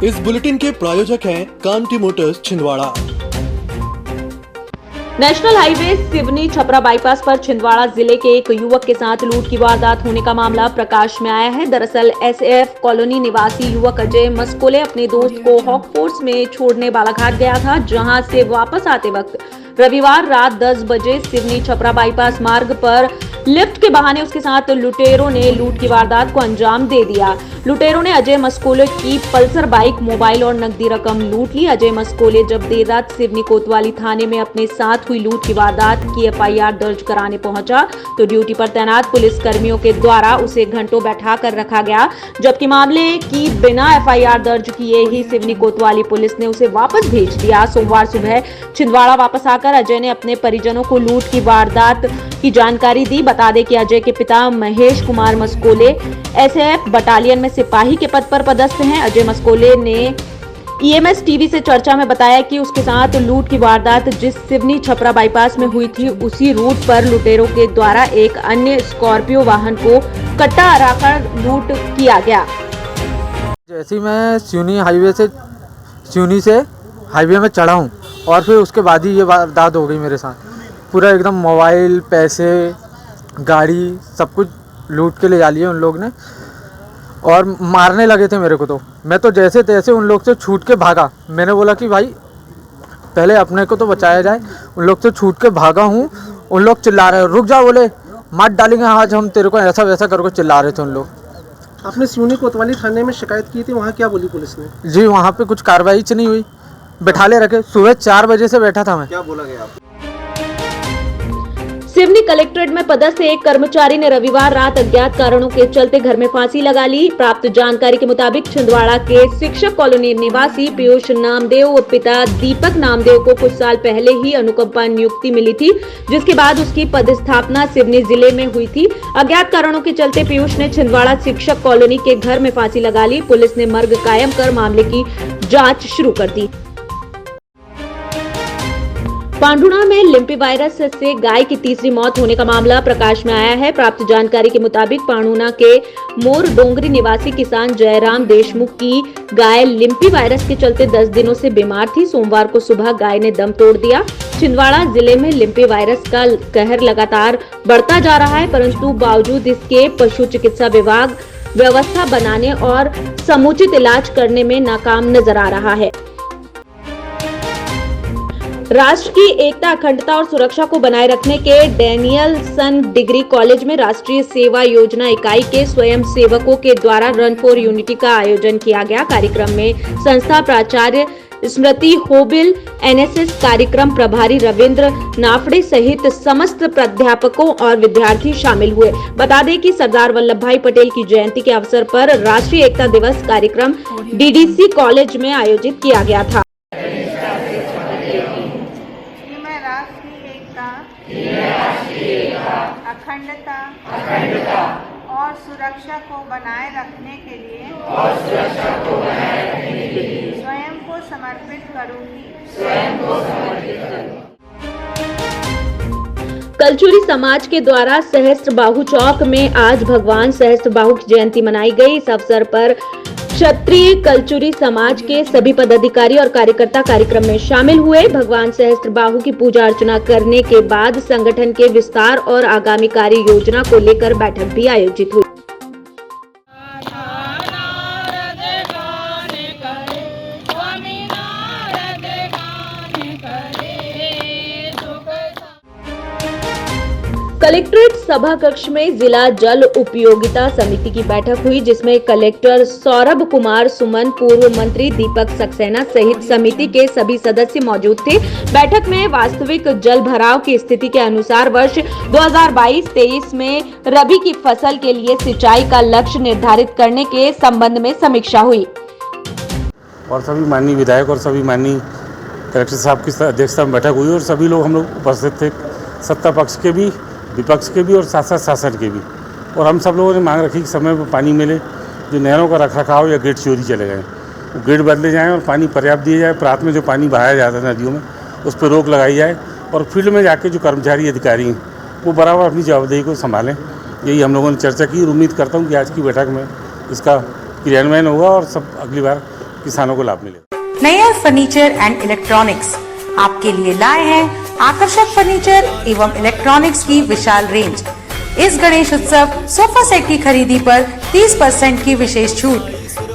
इस बुलेटिन के प्रायोजक हैं Kanti Motors Chhindwara. National highway Seoni Chhapra bypass पर छिंदवाड़ा जिले के एक युवक के साथ लूट की वारदात होने का मामला प्रकाश में आया है। दरअसल एसएफ कॉलोनी निवासी युवक अजय मस्कोले अपने दोस्त को हॉकफोर्स में छोड़ने बालाघाट गया था, जहां से वापस आते वक्त रविवार रात 10 बजे सिवनी छपरा बाईपास मार्ग पर लिफ्ट के बहाने उसके साथ लुटेरों ने लूट की वारदात को अंजाम दे दिया। लुटेरों ने अजय मस्कोले की पल्सर बाइक, मोबाइल और नकदी रकम लूट ली। अजय मस्कोले जब देर रात सिवनी कोतवाली थाने में अपने साथ हुई लूट की वारदात की एफआईआर दर्ज कराने पहुंचा तो ड्यूटी पर तैनात पुलिस कर्मियों के द्वारा उसे घंटों बैठा कर रखा गया, जबकि मामले की बिना एफआईआर दर्ज किए ही सिवनी कोतवाली पुलिस ने उसे वापस भेज दिया। सोमवार सुबह छिंदवाड़ा वापस आकर अजय ने अपने परिजनों को लूट की वारदात की जानकारी दी। बता दें कि अजय के पिता महेश कुमार मस्कोले एसएफ बटालियन में सिपाही के पद पर पदस्थ हैं। अजय मस्कोले ने ईएमएस टीवी से चर्चा में बताया कि उसके साथ लूट की वारदात जिस सिवनी छपरा बाईपास में हुई थी, उसी रूट पर लुटेरों के द्वारा एक अन्य स्कॉर्पियो वाहन को कट्टा आकर लूट किया गया। जैसे ही मैं सिवनी से हाईवे में चढ़ा हूँ और फिर उसके बाद ही ये वारदात हो गई मेरे साथ। पूरा एकदम मोबाइल, पैसे, गाड़ी सब कुछ लूट के ले जा लिए उन लोग ने और मारने लगे थे मेरे को। तो मैं तो जैसे तैसे उन लोग से छूट के भागा। मैंने बोला कि भाई पहले अपने को तो बचाया जाए। उन लोग से छूट के भागा हूँ। उन लोग चिल्ला रहे, रुक जा, बोले मार डालेंगे आज हम तेरे को, ऐसा वैसा करके चिल्ला रहे थे उन लोग। आपने सिवनी कोतवाली थाने में शिकायत की थी, वहाँ क्या बोली पुलिस ने? जी वहाँ पे कुछ कार्रवाई नहीं हुई, बैठा ले रखे। सुबह 4 बजे से बैठा था मैं। क्या बोला गया आपको? सिवनी कलेक्ट्रेट में पदस्थ एक कर्मचारी ने रविवार रात अज्ञात कारणों के चलते घर में फांसी लगा ली। प्राप्त जानकारी के मुताबिक छिंदवाड़ा के शिक्षक कॉलोनी निवासी पीयूष नामदेव व पिता दीपक नामदेव को कुछ साल पहले ही अनुकंपा नियुक्ति मिली थी, जिसके बाद उसकी पदस्थापना सिवनी जिले में हुई थी। अज्ञात कारणों के चलते पीयूष ने छिंदवाड़ा शिक्षक कॉलोनी के घर में फांसी लगा ली। पुलिस ने मर्ग कायम कर मामले की जाँच शुरू कर दी। पांडुना में लिम्पी वायरस से गाय की तीसरी मौत होने का मामला प्रकाश में आया है। प्राप्त जानकारी के मुताबिक पांडुना के मोर डोंगरी निवासी किसान जयराम देशमुख की गाय लिम्पी वायरस के चलते 10 दिनों से बीमार थी। सोमवार को सुबह गाय ने दम तोड़ दिया। छिंदवाड़ा जिले में लिम्पी वायरस का कहर लगातार बढ़ता जा रहा है, परंतु बावजूद इसके पशु चिकित्सा विभाग व्यवस्था बनाने और समुचित इलाज करने में नाकाम नजर आ रहा है। राष्ट्र की एकता, अखंडता और सुरक्षा को बनाए रखने के डैनियलसन डिग्री कॉलेज में राष्ट्रीय सेवा योजना इकाई के स्वयं सेवकों के द्वारा रन फॉर यूनिटी का आयोजन किया गया। कार्यक्रम में संस्था प्राचार्य स्मृति होबिल, एनएसएस कार्यक्रम प्रभारी रविंद्र नाफड़े सहित समस्त प्राध्यापकों और विद्यार्थी शामिल हुए। बता दें कि सरदार वल्लभ भाई पटेल की जयंती के अवसर पर राष्ट्रीय एकता दिवस कार्यक्रम डीडीसी कॉलेज में आयोजित किया गया था। अखंडता और सुरक्षा को बनाए रखने के लिए स्वयं को समर्पित करूंगी। कलचुरी समाज के द्वारा सहस्त्रबाहु चौक में आज भगवान सहस्त्रबाहु की जयंती मनाई गई। इस अवसर पर क्षत्रिय कलचुरी समाज के सभी पदाधिकारी और कार्यकर्ता कार्यक्रम में शामिल हुए। भगवान सहस्त्रबाहु की पूजा अर्चना करने के बाद संगठन के विस्तार और आगामी कार्य योजना को लेकर बैठक भी आयोजित हुई। कलेक्ट्रेट सभा कक्ष में जिला जल उपयोगिता समिति की बैठक हुई, जिसमें कलेक्टर सौरभ कुमार सुमन, पूर्व मंत्री दीपक सक्सेना सहित समिति के सभी सदस्य मौजूद थे। बैठक में वास्तविक जल भराव की स्थिति के अनुसार वर्ष 2022-23 में रबी की फसल के लिए सिंचाई का लक्ष्य निर्धारित करने के संबंध में समीक्षा हुई। और सभी माननीय विधायक और सभी माननीय कलेक्टर साहब की अध्यक्षता में बैठक हुई और सभी लोग हम लोग उपस्थित थे, सत्ता पक्ष के भी, विपक्ष के भी और साथ साथ शासन के भी। और हम सब लोगों ने मांग रखी कि समय पर पानी मिले, जो नहरों का रखरखाव या गेट चोरी चले गए वो गेट बदले जाएं और पानी पर्याप्त दिया जाए। प्रात में जो पानी बहाया जाता है नदियों में, उस पर रोक लगाई जाए और फील्ड में जाके जो कर्मचारी अधिकारी हैं वो बराबर अपनी जवाबदेही को संभालें। यही हम लोगों ने चर्चा की और उम्मीद करता हूँ कि आज की बैठक में इसका क्रियान्वयन होगा और सब अगली बार किसानों को लाभ मिलेगा। नया फर्नीचर एंड इलेक्ट्रॉनिक्स आपके लिए लाए हैं आकर्षक फर्नीचर एवं इलेक्ट्रॉनिक्स की विशाल रेंज। इस गणेश उत्सव सोफा सेट की खरीदी पर 30% की विशेष छूट।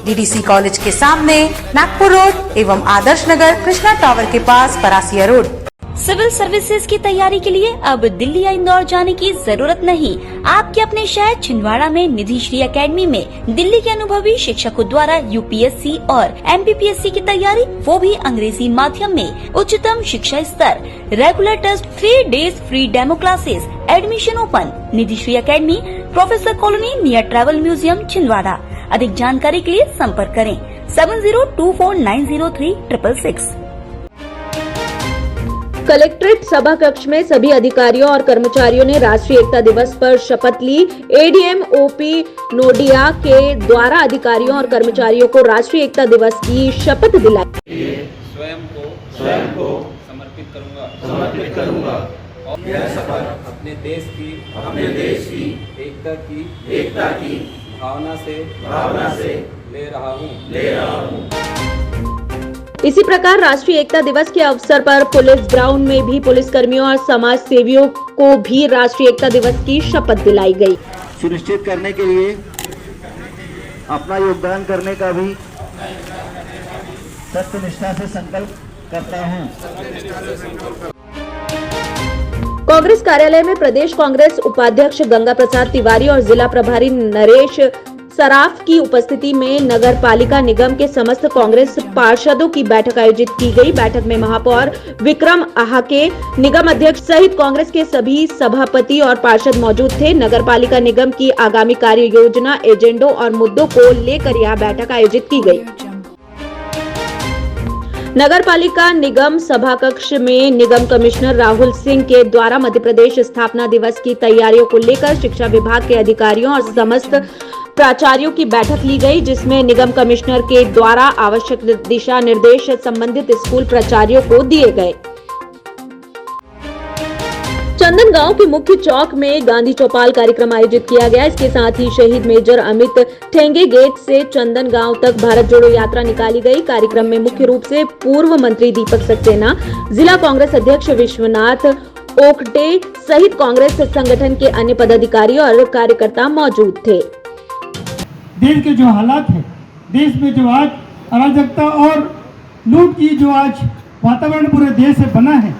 डीडीसी कॉलेज के सामने नागपुर रोड एवं आदर्श नगर कृष्णा टावर के पास परासिया रोड। सिविल सर्विसेज की तैयारी के लिए अब दिल्ली या इंदौर जाने की जरूरत नहीं। आपके अपने शहर छिंदवाड़ा में निधि श्री एकेडमी में दिल्ली के अनुभवी शिक्षकों द्वारा यूपीएससी और एमपीपीएससी की तैयारी, वो भी अंग्रेजी माध्यम में। उच्चतम शिक्षा स्तर, regular test, 3 days free demo classes, admission open. Nidhi Shri academy, professor colony near travel museum Chhindwara. अधिक जानकारी के लिए संपर्क करें 7024903666। कलेक्ट्रेट सभा कक्ष में सभी अधिकारियों और कर्मचारियों ने राष्ट्रीय एकता दिवस पर शपथ ली। एडीएम ओपी नोडिया के द्वारा अधिकारियों और कर्मचारियों को राष्ट्रीय एकता दिवस की शपथ दिलाई। स्वयं को समर्पित करूंगा और यह शपथ अपने देश की एकता की भावना से ले रहा हूं। इसी प्रकार राष्ट्रीय एकता दिवस के अवसर पर पुलिस ग्राउंड में भी पुलिस कर्मियों और समाज सेवियों को भी राष्ट्रीय एकता दिवस की शपथ दिलाई गई। सुनिश्चित करने के लिए अपना योगदान करने का भी सत्यनिष्ठा से संकल्प करता हूं। कांग्रेस कार्यालय में प्रदेश कांग्रेस उपाध्यक्ष गंगा प्रसाद तिवारी और जिला प्रभारी नरेश सराफ की उपस्थिति में नगर पालिका निगम के समस्त कांग्रेस पार्षदों की बैठक आयोजित की गई। बैठक में महापौर विक्रम आहाके, निगम अध्यक्ष सहित कांग्रेस के सभी सभापति और पार्षद मौजूद थे। नगर पालिका निगम की आगामी कार्य योजना, एजेंडों और मुद्दों को लेकर यह बैठक आयोजित की गई। नगर पालिका निगम सभा कक्ष में निगम कमिश्नर राहुल सिंह के द्वारा मध्य प्रदेश स्थापना दिवस की तैयारियों को लेकर शिक्षा विभाग के अधिकारियों और समस्त प्राचार्यों की बैठक ली गई, जिसमें निगम कमिश्नर के द्वारा आवश्यक दिशा निर्देश संबंधित स्कूल प्राचार्यों को दिए गए। चंदन गांव के मुख्य चौक में गांधी चौपाल कार्यक्रम आयोजित किया गया। इसके साथ ही शहीद मेजर अमित ठेंगे गेट से चंदन गांव तक भारत जोड़ो यात्रा निकाली गई। कार्यक्रम में मुख्य रूप से पूर्व मंत्री दीपक सक्सेना, जिला कांग्रेस अध्यक्ष विश्वनाथ ओकटे सहित कांग्रेस संगठन के अन्य पदाधिकारी और कार्यकर्ता मौजूद थे। देश के जो हालात है, देश में जो आज अराजकता और लूट की जो आज वातावरण पूरे देश से बना है,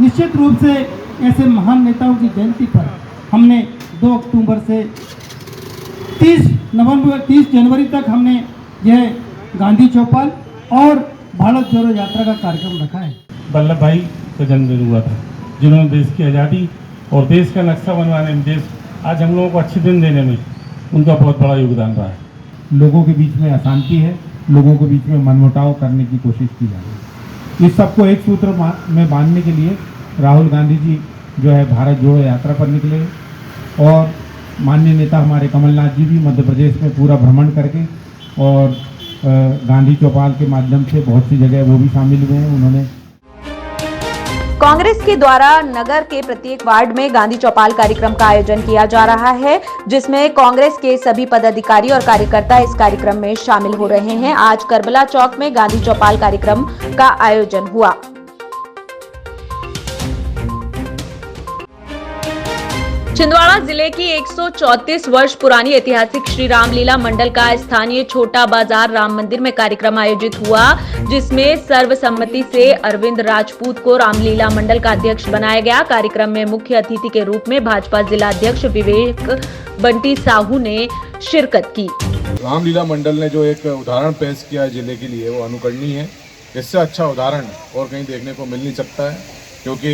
निश्चित रूप से ऐसे महान नेताओं की जयंती पर हमने 2 अक्टूबर से 30 जनवरी तक हमने यह गांधी चौपाल और भारत जोड़ो यात्रा का कार्यक्रम रखा है। वल्लभ भाई का जन्मदिन हुआ था, जिन्होंने देश की आज़ादी और देश का नक्शा बनवाने में, देश आज हम लोगों को अच्छे दिन देने में उनका बहुत बड़ा योगदान रहा है। लोगों के बीच में अशांति है, लोगों के बीच में मनमुटाव करने की कोशिश की जा रही है। इस सबको एक सूत्र में बांधने के लिए राहुल गांधी जी जो है भारत जोड़ो यात्रा पर निकले और माननीय नेता हमारे कमलनाथ जी भी मध्य प्रदेश में पूरा भ्रमण करके और गांधी चौपाल के माध्यम से बहुत सी जगह वो भी शामिल हुए हैं। उन्होंने कांग्रेस के द्वारा नगर के प्रत्येक वार्ड में गांधी चौपाल कार्यक्रम का आयोजन किया जा रहा है, जिसमें कांग्रेस के सभी पदाधिकारी और कार्यकर्ता इस कार्यक्रम में शामिल हो रहे हैं। आज करबला चौक में गांधी चौपाल कार्यक्रम का आयोजन हुआ। छिंदवाड़ा जिले की 134 वर्ष पुरानी ऐतिहासिक श्री रामलीला मंडल का स्थानीय छोटा बाजार राम मंदिर में कार्यक्रम आयोजित हुआ, जिसमें सर्वसम्मति से अरविंद राजपूत को रामलीला मंडल का अध्यक्ष बनाया गया। कार्यक्रम में मुख्य अतिथि के रूप में भाजपा जिला अध्यक्ष विवेक बंटी साहू ने शिरकत की। रामलीला मंडल ने जो एक उदाहरण पेश किया है जिले के लिए, वो अनुकरणीय है। इससे अच्छा उदाहरण और कहीं देखने को मिल नहीं सकता है, क्योंकि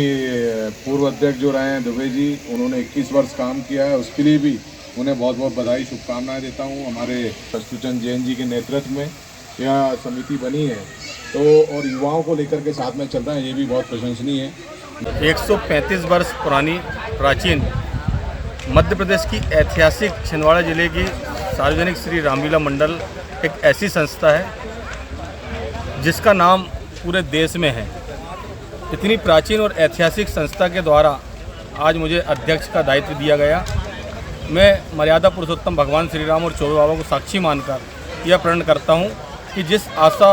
पूर्व अध्यक्ष जो रहे हैं दुबे जी, उन्होंने 21 वर्ष काम किया है। उसके लिए भी उन्हें बहुत बहुत बधाई, शुभकामनाएं देता हूं। हमारे अच्युतचंद जैन जी के नेतृत्व में यह समिति बनी है तो और युवाओं को लेकर के साथ में चल रहा है, ये भी बहुत प्रशंसनीय है। 135 वर्ष पुरानी प्राचीन मध्य प्रदेश की ऐतिहासिक छिंदवाड़ा जिले की सार्वजनिक श्री रामलीला मंडल एक ऐसी संस्था है जिसका नाम पूरे देश में है। इतनी प्राचीन और ऐतिहासिक संस्था के द्वारा आज मुझे अध्यक्ष का दायित्व दिया गया। मैं मर्यादा पुरुषोत्तम भगवान श्री राम और चौबे बाबा को साक्षी मानकर यह प्रण करता हूं कि जिस आशा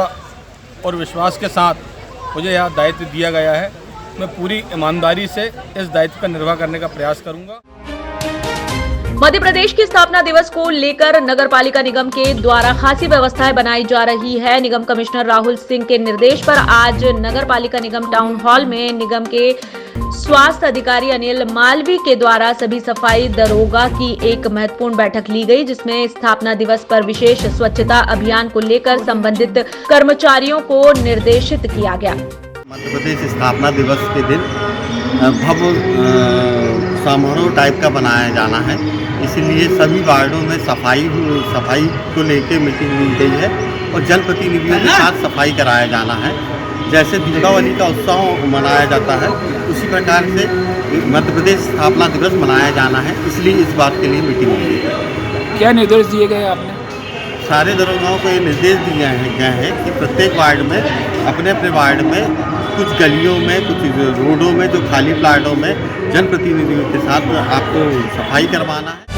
और विश्वास के साथ मुझे यह दायित्व दिया गया है, मैं पूरी ईमानदारी से इस दायित्व का निर्वाह करने का प्रयास करूंगा। मध्य प्रदेश की स्थापना दिवस को लेकर नगर पालिका निगम के द्वारा खासी व्यवस्थाएं बनाई जा रही है। निगम कमिश्नर राहुल सिंह के निर्देश पर आज नगर पालिका निगम टाउन हॉल में निगम के स्वास्थ्य अधिकारी अनिल मालवी के द्वारा सभी सफाई दरोगा की एक महत्वपूर्ण बैठक ली गई, जिसमें स्थापना दिवस पर विशेष स्वच्छता अभियान को लेकर संबंधित कर्मचारियों को निर्देशित किया गया। मध्य प्रदेश स्थापना दिवस के दिन भव्य समारोह टाइप का बनाया जाना है, इसलिए सभी वार्डों में सफाई को लेकर मीटिंग ली गई है और जनप्रतिनिधियों के साथ सफाई कराया जाना है। जैसे दीपावली का उत्सव मनाया जाता है, उसी प्रकार से मध्य प्रदेश स्थापना दिवस मनाया जाना है, इसलिए इस बात के लिए मीटिंग ली गई है। क्या निर्देश दिए गए आपने? सारे दरोगाओं को ये निर्देश दिए गए हैं कि प्रत्येक वार्ड में अपने अपने वार्ड में कुछ गलियों में, कुछ रोडों में, जो खाली प्लाटों में जनप्रतिनिधियों के साथ आपको सफाई करवाना है।